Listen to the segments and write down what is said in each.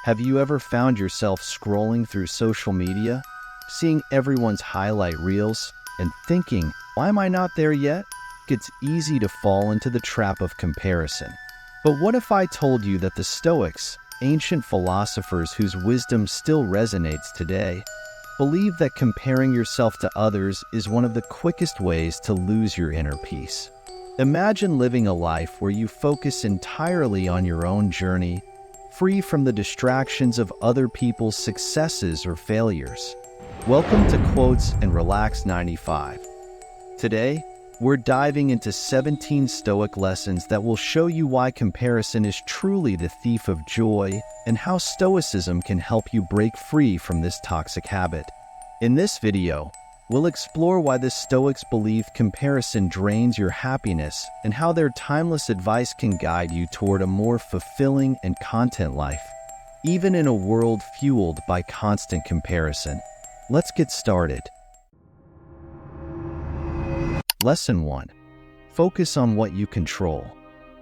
Have you ever found yourself scrolling through social media, seeing everyone's highlight reels, and thinking, why am I not there yet? It's easy to fall into the trap of comparison. But what if I told you that the Stoics, ancient philosophers whose wisdom still resonates today, believe that comparing yourself to others is one of the quickest ways to lose your inner peace? Imagine living a life where you focus entirely on your own journey, free from the distractions of other people's successes or failures. Welcome to Quotes and Relax 95. Today, we're diving into 17 Stoic lessons that will show you why comparison is truly the thief of joy and how Stoicism can help you break free from this toxic habit. In this video, we'll explore why the Stoics believe comparison drains your happiness and how their timeless advice can guide you toward a more fulfilling and content life, even in a world fueled by constant comparison. Let's get started. Lesson 1. Focus on what you control.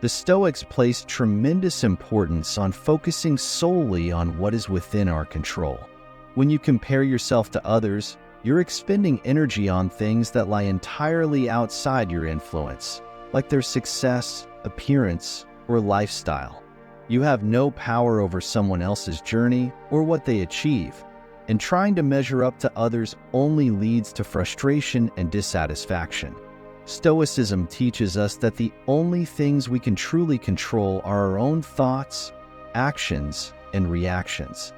The Stoics place tremendous importance on focusing solely on what is within our control. When you compare yourself to others, you're expending energy on things that lie entirely outside your influence, like their success, appearance, or lifestyle. You have no power over someone else's journey or what they achieve, and trying to measure up to others only leads to frustration and dissatisfaction. Stoicism teaches us that the only things we can truly control are our own thoughts, actions, and reactions.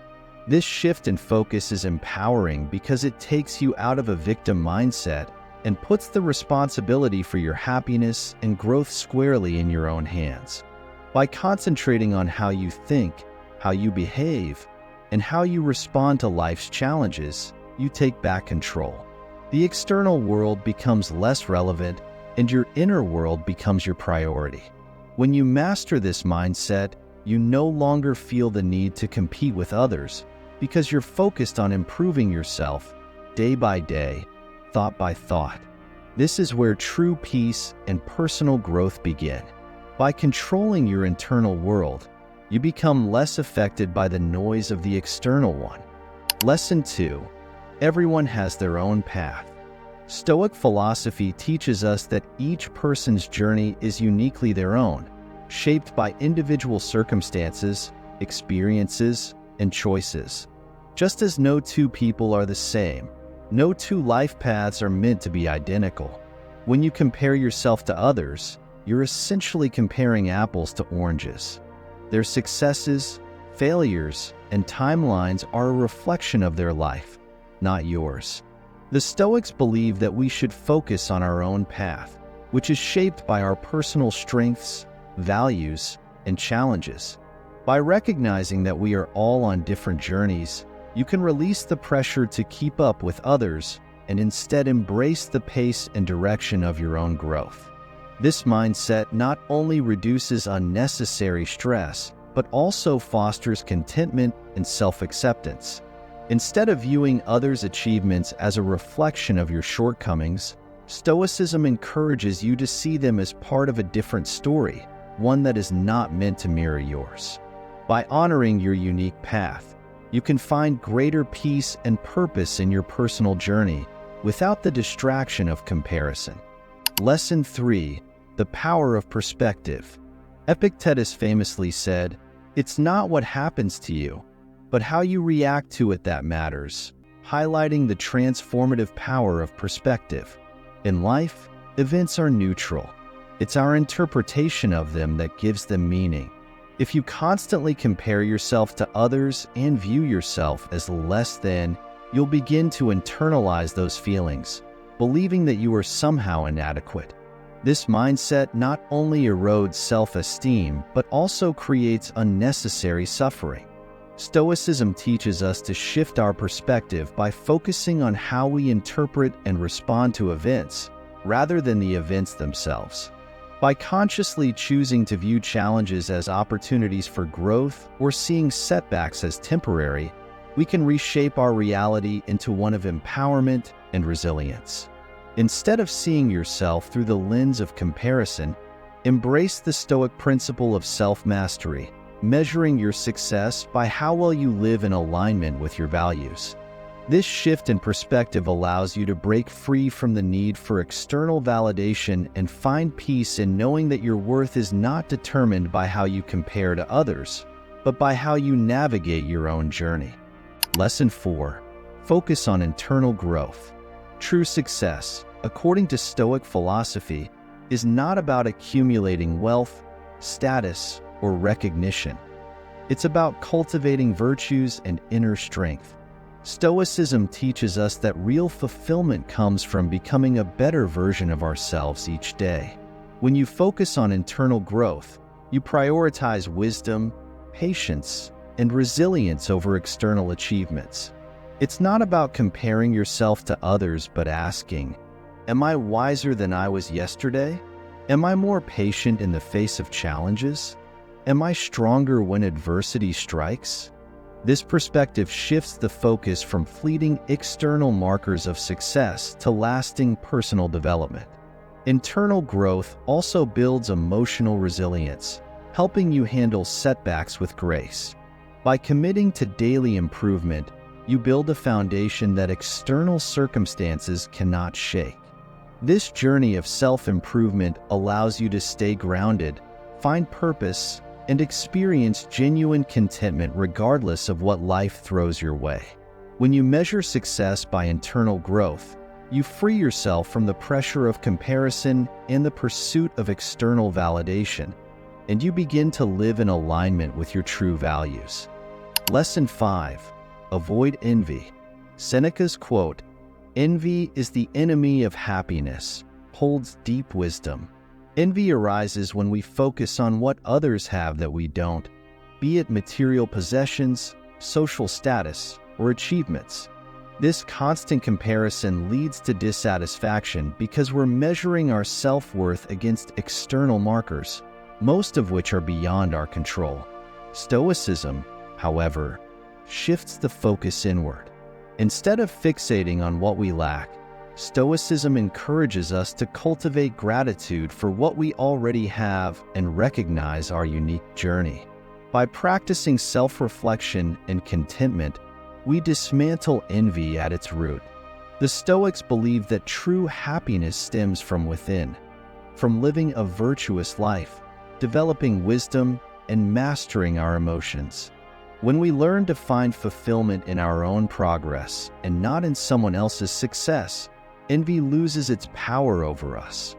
This shift in focus is empowering because it takes you out of a victim mindset and puts the responsibility for your happiness and growth squarely in your own hands. By concentrating on how you think, how you behave, and how you respond to life's challenges, you take back control. The external world becomes less relevant, and your inner world becomes your priority. When you master this mindset, you no longer feel the need to compete with others because you're focused on improving yourself day by day, thought by thought. This is where true peace and personal growth begin. By controlling your internal world, you become less affected by the noise of the external one. Lesson 2. Everyone has their own path. Stoic philosophy teaches us that each person's journey is uniquely their own, shaped by individual circumstances, experiences, and choices. Just as no two people are the same, no two life paths are meant to be identical. When you compare yourself to others, you're essentially comparing apples to oranges. Their successes, failures, and timelines are a reflection of their life, not yours. The Stoics believe that we should focus on our own path, which is shaped by our personal strengths, values, and challenges. By recognizing that we are all on different journeys, you can release the pressure to keep up with others and instead embrace the pace and direction of your own growth. This mindset not only reduces unnecessary stress, but also fosters contentment and self-acceptance. Instead of viewing others' achievements as a reflection of your shortcomings, Stoicism encourages you to see them as part of a different story, one that is not meant to mirror yours. By honoring your unique path, you can find greater peace and purpose in your personal journey without the distraction of comparison. Lesson 3. The power of perspective. Epictetus famously said, "It's not what happens to you, but how you react to it that matters," highlighting the transformative power of perspective. In life, events are neutral. It's our interpretation of them that gives them meaning. If you constantly compare yourself to others and view yourself as less than, you'll begin to internalize those feelings, believing that you are somehow inadequate. This mindset not only erodes self-esteem, but also creates unnecessary suffering. Stoicism teaches us to shift our perspective by focusing on how we interpret and respond to events, rather than the events themselves. By consciously choosing to view challenges as opportunities for growth or seeing setbacks as temporary, we can reshape our reality into one of empowerment and resilience. Instead of seeing yourself through the lens of comparison, embrace the Stoic principle of self-mastery, measuring your success by how well you live in alignment with your values. This shift in perspective allows you to break free from the need for external validation and find peace in knowing that your worth is not determined by how you compare to others, but by how you navigate your own journey. Lesson 4. Focus on internal growth. True success, according to Stoic philosophy, is not about accumulating wealth, status, or recognition. It's about cultivating virtues and inner strength. Stoicism teaches us that real fulfillment comes from becoming a better version of ourselves each day. When you focus on internal growth, you prioritize wisdom, patience, and resilience over external achievements. It's not about comparing yourself to others, but asking, am I wiser than I was yesterday? Am I more patient in the face of challenges? Am I stronger when adversity strikes? This perspective shifts the focus from fleeting external markers of success to lasting personal development. Internal growth also builds emotional resilience, helping you handle setbacks with grace. By committing to daily improvement, you build a foundation that external circumstances cannot shake. This journey of self-improvement allows you to stay grounded, find purpose, and experience genuine contentment regardless of what life throws your way. When you measure success by internal growth, you free yourself from the pressure of comparison and the pursuit of external validation, and you begin to live in alignment with your true values. Lesson 5. Avoid envy. Seneca's quote, "Envy is the enemy of happiness," holds deep wisdom. Envy arises when we focus on what others have that we don't, be it material possessions, social status, or achievements. This constant comparison leads to dissatisfaction because we're measuring our self-worth against external markers, most of which are beyond our control. Stoicism, however, shifts the focus inward. Instead of fixating on what we lack, Stoicism encourages us to cultivate gratitude for what we already have and recognize our unique journey. By practicing self-reflection and contentment, we dismantle envy at its root. The Stoics believe that true happiness stems from within, from living a virtuous life, developing wisdom, and mastering our emotions. When we learn to find fulfillment in our own progress and not in someone else's success, envy loses its power over us.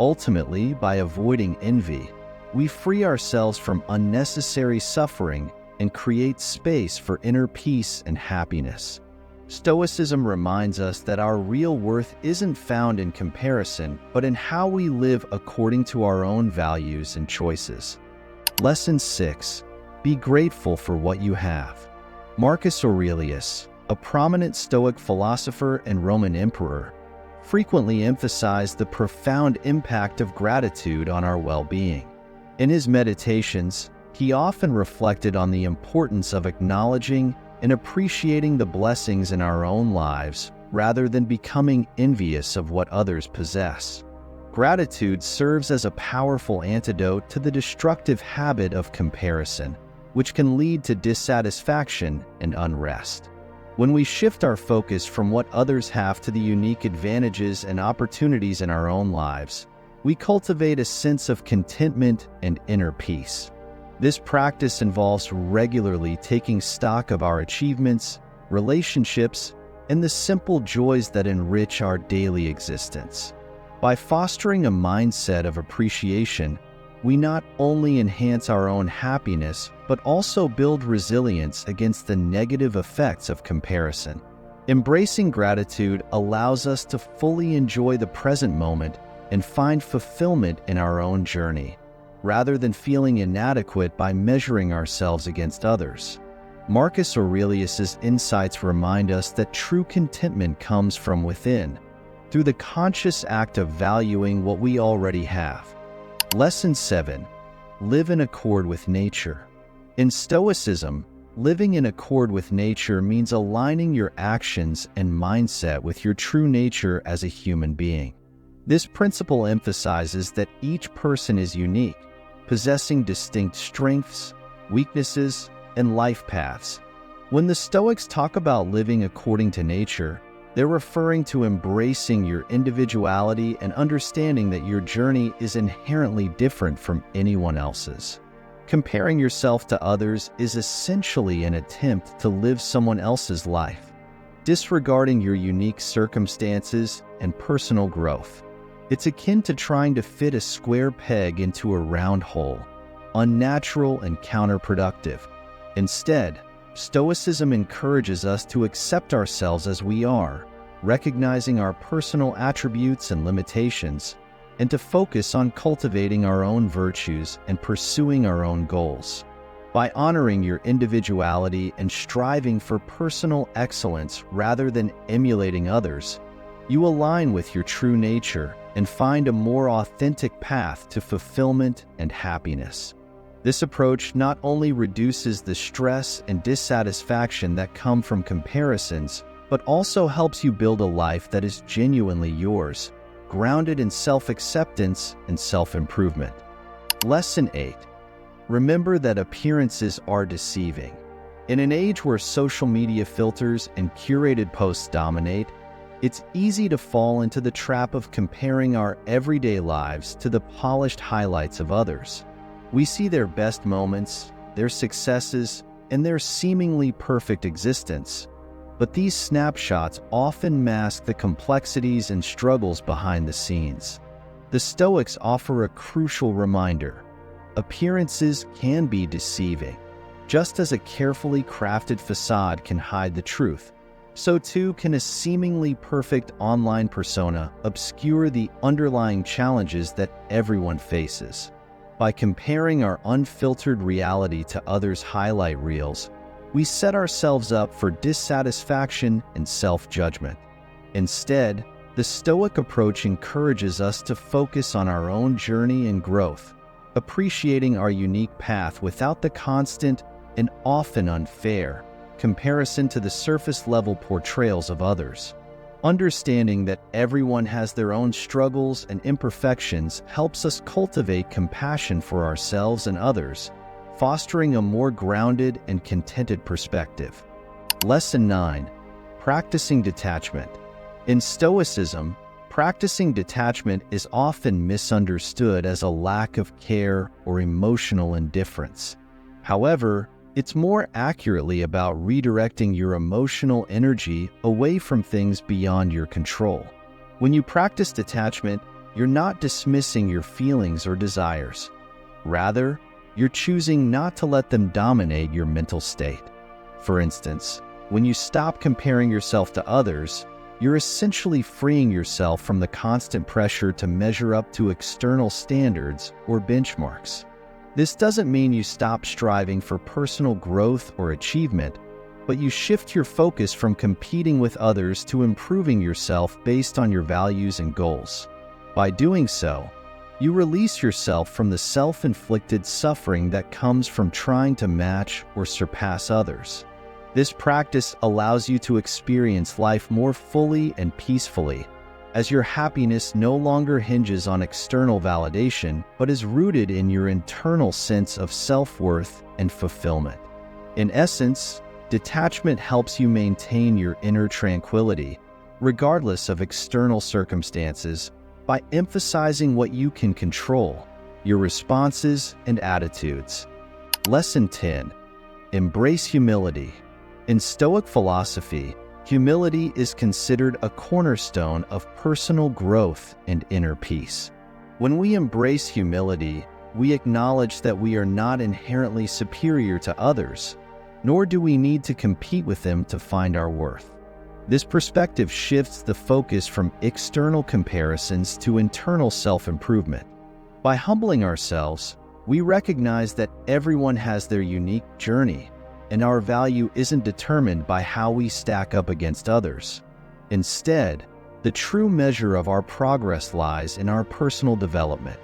Ultimately, by avoiding envy, we free ourselves from unnecessary suffering and create space for inner peace and happiness. Stoicism reminds us that our real worth isn't found in comparison, but in how we live according to our own values and choices. Lesson 6. Be grateful for what you have. Marcus Aurelius, a prominent Stoic philosopher and Roman emperor, frequently emphasized the profound impact of gratitude on our well-being. In his meditations, he often reflected on the importance of acknowledging and appreciating the blessings in our own lives rather than becoming envious of what others possess. Gratitude serves as a powerful antidote to the destructive habit of comparison, which can lead to dissatisfaction and unrest. When we shift our focus from what others have to the unique advantages and opportunities in our own lives, we cultivate a sense of contentment and inner peace. This practice involves regularly taking stock of our achievements, relationships, and the simple joys that enrich our daily existence. By fostering a mindset of appreciation, we not only enhance our own happiness, but also build resilience against the negative effects of comparison. Embracing gratitude allows us to fully enjoy the present moment and find fulfillment in our own journey, rather than feeling inadequate by measuring ourselves against others. Marcus Aurelius's insights remind us that true contentment comes from within, through the conscious act of valuing what we already have. Lesson 7. Live in accord with nature. In Stoicism, living in accord with nature means aligning your actions and mindset with your true nature as a human being. This principle emphasizes that each person is unique, possessing distinct strengths, weaknesses, and life paths. When the Stoics talk about living according to nature, they're referring to embracing your individuality and understanding that your journey is inherently different from anyone else's. Comparing yourself to others is essentially an attempt to live someone else's life, disregarding your unique circumstances and personal growth. It's akin to trying to fit a square peg into a round hole, unnatural and counterproductive. Instead, Stoicism encourages us to accept ourselves as we are, recognizing our personal attributes and limitations, and to focus on cultivating our own virtues and pursuing our own goals. By honoring your individuality and striving for personal excellence rather than emulating others, you align with your true nature and find a more authentic path to fulfillment and happiness. This approach not only reduces the stress and dissatisfaction that come from comparisons, but also helps you build a life that is genuinely yours, grounded in self-acceptance and self-improvement. Lesson 8. Remember that appearances are deceiving. In an age where social media filters and curated posts dominate, it's easy to fall into the trap of comparing our everyday lives to the polished highlights of others. We see their best moments, their successes, and their seemingly perfect existence. But these snapshots often mask the complexities and struggles behind the scenes. The Stoics offer a crucial reminder. Appearances can be deceiving. Just as a carefully crafted facade can hide the truth, so too can a seemingly perfect online persona obscure the underlying challenges that everyone faces. By comparing our unfiltered reality to others' highlight reels, we set ourselves up for dissatisfaction and self-judgment. Instead, the Stoic approach encourages us to focus on our own journey and growth, appreciating our unique path without the constant and often unfair comparison to the surface-level portrayals of others. Understanding that everyone has their own struggles and imperfections helps us cultivate compassion for ourselves and others, fostering a more grounded and contented perspective. Lesson 9. Practicing detachment. In Stoicism, practicing detachment is often misunderstood as a lack of care or emotional indifference. However, it's more accurately about redirecting your emotional energy away from things beyond your control. When you practice detachment, you're not dismissing your feelings or desires. Rather, you're choosing not to let them dominate your mental state. For instance, when you stop comparing yourself to others, you're essentially freeing yourself from the constant pressure to measure up to external standards or benchmarks. This doesn't mean you stop striving for personal growth or achievement, but you shift your focus from competing with others to improving yourself based on your values and goals. By doing so, you release yourself from the self-inflicted suffering that comes from trying to match or surpass others. This practice allows you to experience life more fully and peacefully, as your happiness no longer hinges on external validation, but is rooted in your internal sense of self-worth and fulfillment. In essence, detachment helps you maintain your inner tranquility, regardless of external circumstances, by emphasizing what you can control, your responses and attitudes. Lesson 10. Embrace humility. In Stoic philosophy, humility is considered a cornerstone of personal growth and inner peace. When we embrace humility, we acknowledge that we are not inherently superior to others, nor do we need to compete with them to find our worth. This perspective shifts the focus from external comparisons to internal self-improvement. By humbling ourselves, we recognize that everyone has their unique journey, and our value isn't determined by how we stack up against others. Instead, the true measure of our progress lies in our personal development.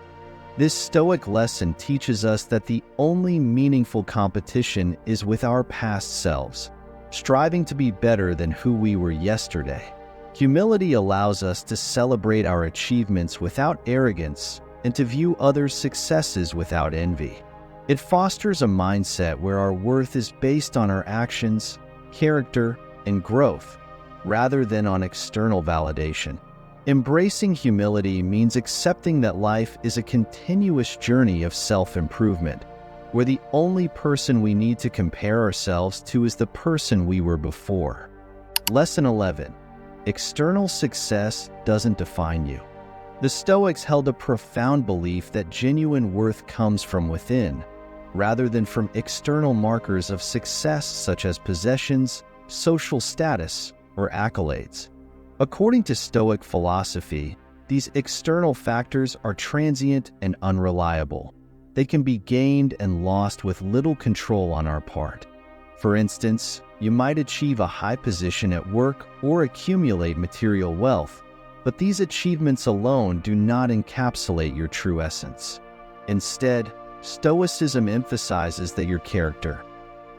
This Stoic lesson teaches us that the only meaningful competition is with our past selves, striving to be better than who we were yesterday. Humility allows us to celebrate our achievements without arrogance and to view others' successes without envy. It fosters a mindset where our worth is based on our actions, character, and growth, rather than on external validation. Embracing humility means accepting that life is a continuous journey of self-improvement, where the only person we need to compare ourselves to is the person we were before. Lesson 11. External success doesn't define you. The Stoics held a profound belief that genuine worth comes from within, rather than from external markers of success such as possessions, social status, or accolades. According to Stoic philosophy, these external factors are transient and unreliable. They can be gained and lost with little control on our part. For instance, you might achieve a high position at work or accumulate material wealth, but these achievements alone do not encapsulate your true essence. Instead, Stoicism emphasizes that your character,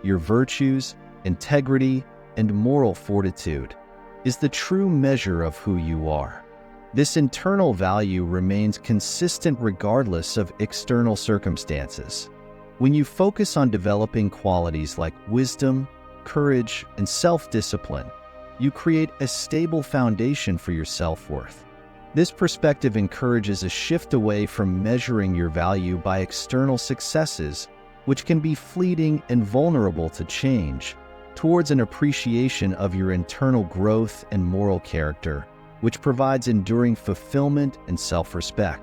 your virtues, integrity, and moral fortitude is the true measure of who you are. This internal value remains consistent regardless of external circumstances. When you focus on developing qualities like wisdom, courage, and self-discipline, you create a stable foundation for your self-worth. This perspective encourages a shift away from measuring your value by external successes, which can be fleeting and vulnerable to change, towards an appreciation of your internal growth and moral character, which provides enduring fulfillment and self-respect.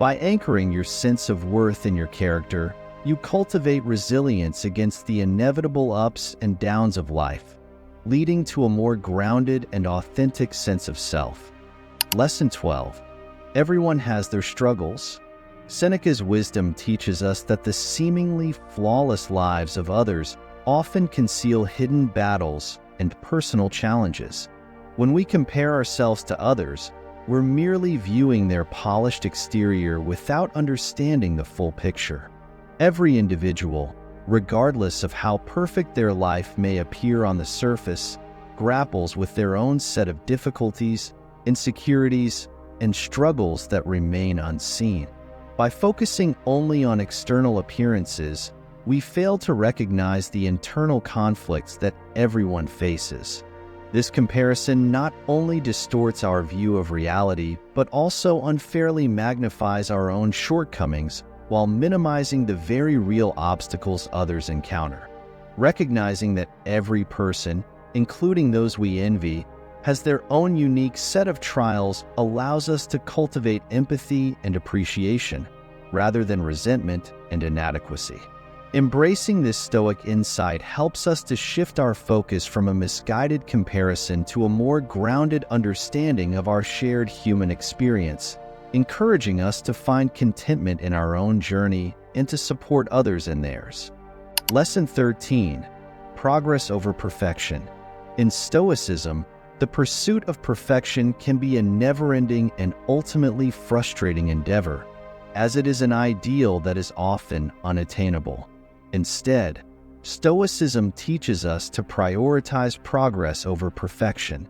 By anchoring your sense of worth in your character, you cultivate resilience against the inevitable ups and downs of life, leading to a more grounded and authentic sense of self. Lesson 12. Everyone has their struggles. Seneca's wisdom teaches us that the seemingly flawless lives of others often conceal hidden battles and personal challenges. When we compare ourselves to others, we're merely viewing their polished exterior without understanding the full picture. Every individual, regardless of how perfect their life may appear on the surface, grapples with their own set of difficulties, insecurities, and struggles that remain unseen. By focusing only on external appearances, we fail to recognize the internal conflicts that everyone faces. This comparison not only distorts our view of reality, but also unfairly magnifies our own shortcomings while minimizing the very real obstacles others encounter. Recognizing that every person, including those we envy, has their own unique set of trials allows us to cultivate empathy and appreciation, rather than resentment and inadequacy. Embracing this Stoic insight helps us to shift our focus from a misguided comparison to a more grounded understanding of our shared human experience, encouraging us to find contentment in our own journey and to support others in theirs. Lesson 13. Progress over perfection. In Stoicism, the pursuit of perfection can be a never-ending and ultimately frustrating endeavor, as it is an ideal that is often unattainable. Instead, Stoicism teaches us to prioritize progress over perfection.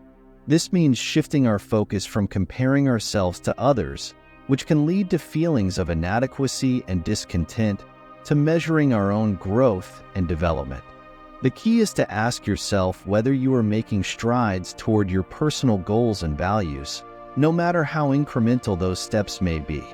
This means shifting our focus from comparing ourselves to others, which can lead to feelings of inadequacy and discontent, to measuring our own growth and development. The key is to ask yourself whether you are making strides toward your personal goals and values, no matter how incremental those steps may be.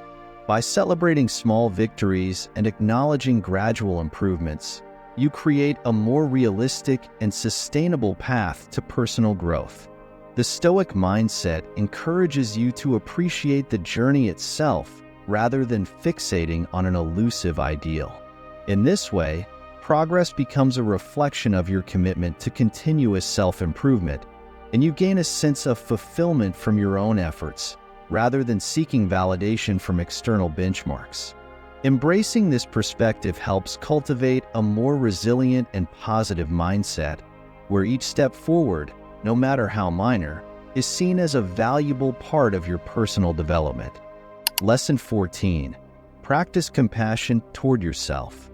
By celebrating small victories and acknowledging gradual improvements, you create a more realistic and sustainable path to personal growth. The Stoic mindset encourages you to appreciate the journey itself rather than fixating on an elusive ideal. In this way, progress becomes a reflection of your commitment to continuous self-improvement, and you gain a sense of fulfillment from your own efforts, rather than seeking validation from external benchmarks. Embracing this perspective helps cultivate a more resilient and positive mindset, where each step forward, no matter how minor, is seen as a valuable part of your personal development. Lesson 14. Practice compassion toward yourself.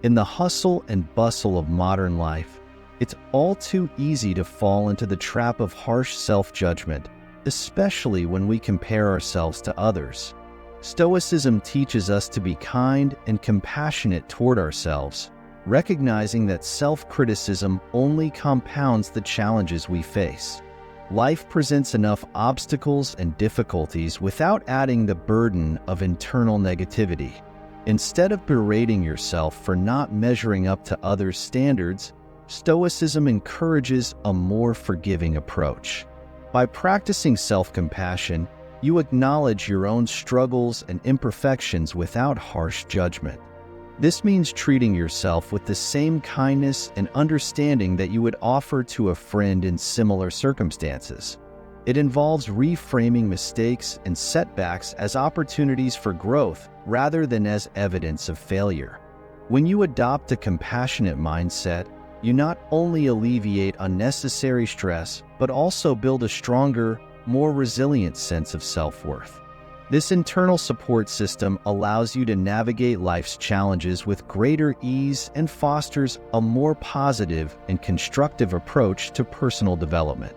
In the hustle and bustle of modern life, it's all too easy to fall into the trap of harsh self-judgment, especially when we compare ourselves to others. Stoicism teaches us to be kind and compassionate toward ourselves, recognizing that self-criticism only compounds the challenges we face. Life presents enough obstacles and difficulties without adding the burden of internal negativity. Instead of berating yourself for not measuring up to others' standards, Stoicism encourages a more forgiving approach. By practicing self-compassion, you acknowledge your own struggles and imperfections without harsh judgment. This means treating yourself with the same kindness and understanding that you would offer to a friend in similar circumstances. It involves reframing mistakes and setbacks as opportunities for growth rather than as evidence of failure. When you adopt a compassionate mindset, you not only alleviate unnecessary stress, but also build a stronger, more resilient sense of self-worth. This internal support system allows you to navigate life's challenges with greater ease and fosters a more positive and constructive approach to personal development.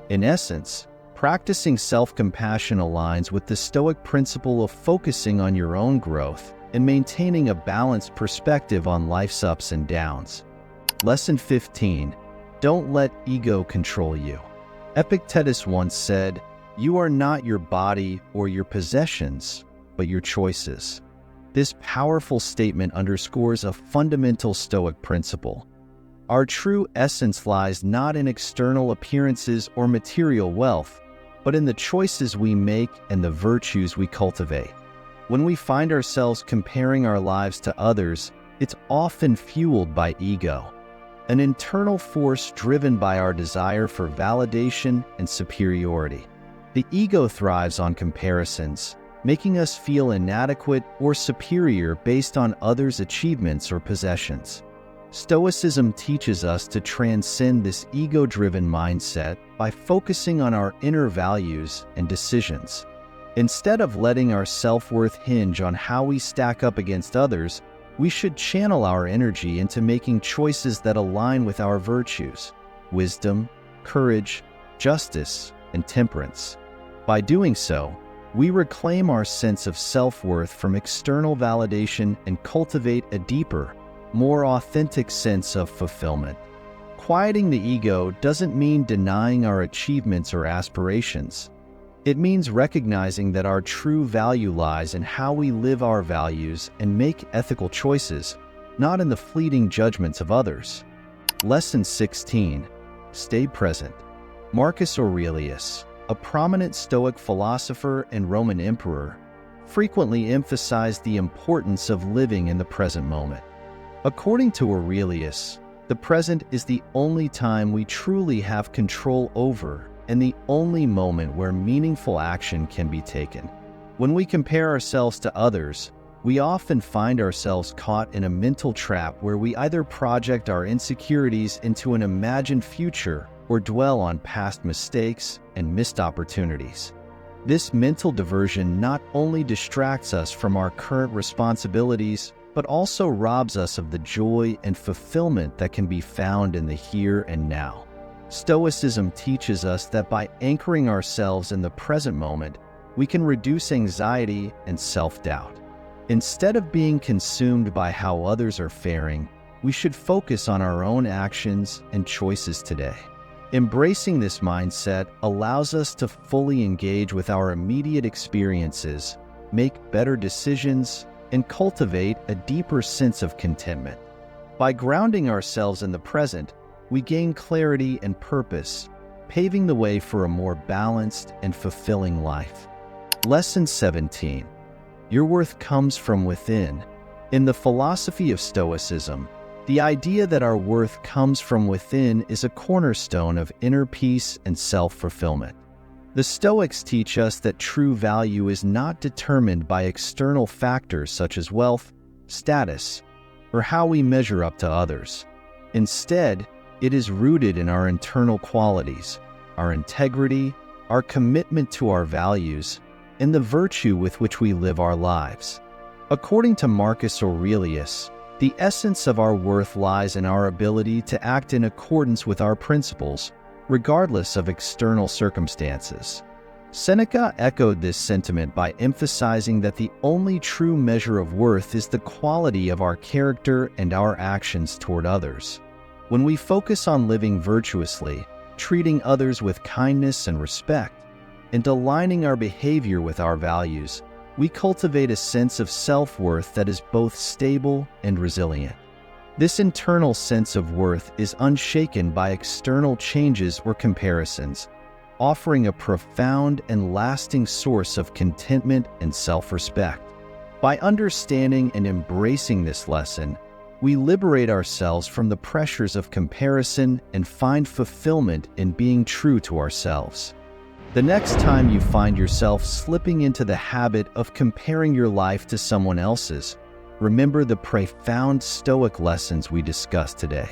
In essence, practicing self-compassion aligns with the Stoic principle of focusing on your own growth and maintaining a balanced perspective on life's ups and downs. Lesson 15. Don't let ego control you. Epictetus once said, "You are not your body or your possessions, but your choices." This powerful statement underscores a fundamental Stoic principle. Our true essence lies not in external appearances or material wealth, but in the choices we make and the virtues we cultivate. When we find ourselves comparing our lives to others, it's often fueled by ego, an internal force driven by our desire for validation and superiority. The ego thrives on comparisons, making us feel inadequate or superior based on others' achievements or possessions. Stoicism teaches us to transcend this ego-driven mindset by focusing on our inner values and decisions. Instead of letting our self-worth hinge on how we stack up against others, we should channel our energy into making choices that align with our virtues: wisdom, courage, justice, and temperance. By doing so, we reclaim our sense of self-worth from external validation and cultivate a deeper, more authentic sense of fulfillment. Quieting the ego doesn't mean denying our achievements or aspirations. It means recognizing that our true value lies in how we live our values and make ethical choices, not in the fleeting judgments of others. Lesson 16. Stay present. Marcus Aurelius, a prominent Stoic philosopher and Roman emperor, frequently emphasized the importance of living in the present moment. According to Aurelius, the present is the only time we truly have control over and the only moment where meaningful action can be taken. When we compare ourselves to others, we often find ourselves caught in a mental trap where we either project our insecurities into an imagined future or dwell on past mistakes and missed opportunities. This mental diversion not only distracts us from our current responsibilities, but also robs us of the joy and fulfillment that can be found in the here and now. Stoicism teaches us that by anchoring ourselves in the present moment, we can reduce anxiety and self-doubt. Instead of being consumed by how others are faring, we should focus on our own actions and choices today. Embracing this mindset allows us to fully engage with our immediate experiences, make better decisions, and cultivate a deeper sense of contentment. By grounding ourselves in the present, we gain clarity and purpose, paving the way for a more balanced and fulfilling life. Lesson 17. Your worth comes from within. In the philosophy of Stoicism, the idea that our worth comes from within is a cornerstone of inner peace and self-fulfillment. The Stoics teach us that true value is not determined by external factors such as wealth, status, or how we measure up to others. Instead, it is rooted in our internal qualities, our integrity, our commitment to our values, and the virtue with which we live our lives. According to Marcus Aurelius, the essence of our worth lies in our ability to act in accordance with our principles, regardless of external circumstances. Seneca echoed this sentiment by emphasizing that the only true measure of worth is the quality of our character and our actions toward others. When we focus on living virtuously, treating others with kindness and respect, and aligning our behavior with our values, we cultivate a sense of self-worth that is both stable and resilient. This internal sense of worth is unshaken by external changes or comparisons, offering a profound and lasting source of contentment and self-respect. By understanding and embracing this lesson, we liberate ourselves from the pressures of comparison and find fulfillment in being true to ourselves. The next time you find yourself slipping into the habit of comparing your life to someone else's, remember the profound Stoic lessons we discussed today.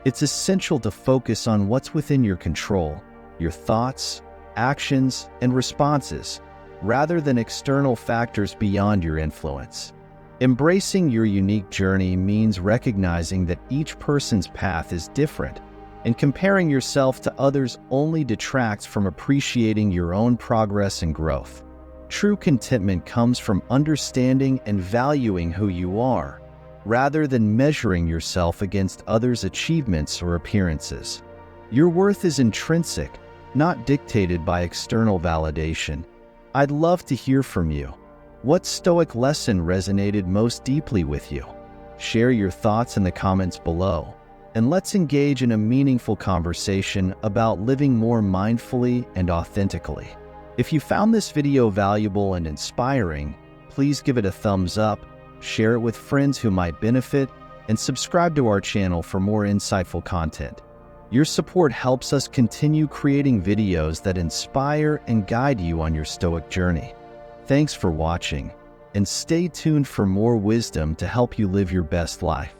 It's essential to focus on what's within your control, your thoughts, actions, and responses, rather than external factors beyond your influence. Embracing your unique journey means recognizing that each person's path is different, and comparing yourself to others only detracts from appreciating your own progress and growth. True contentment comes from understanding and valuing who you are, rather than measuring yourself against others' achievements or appearances. Your worth is intrinsic, not dictated by external validation. I'd love to hear from you. What Stoic lesson resonated most deeply with you? Share your thoughts in the comments below, and let's engage in a meaningful conversation about living more mindfully and authentically. If you found this video valuable and inspiring, please give it a thumbs up, share it with friends who might benefit, and subscribe to our channel for more insightful content. Your support helps us continue creating videos that inspire and guide you on your Stoic journey. Thanks for watching, and stay tuned for more wisdom to help you live your best life.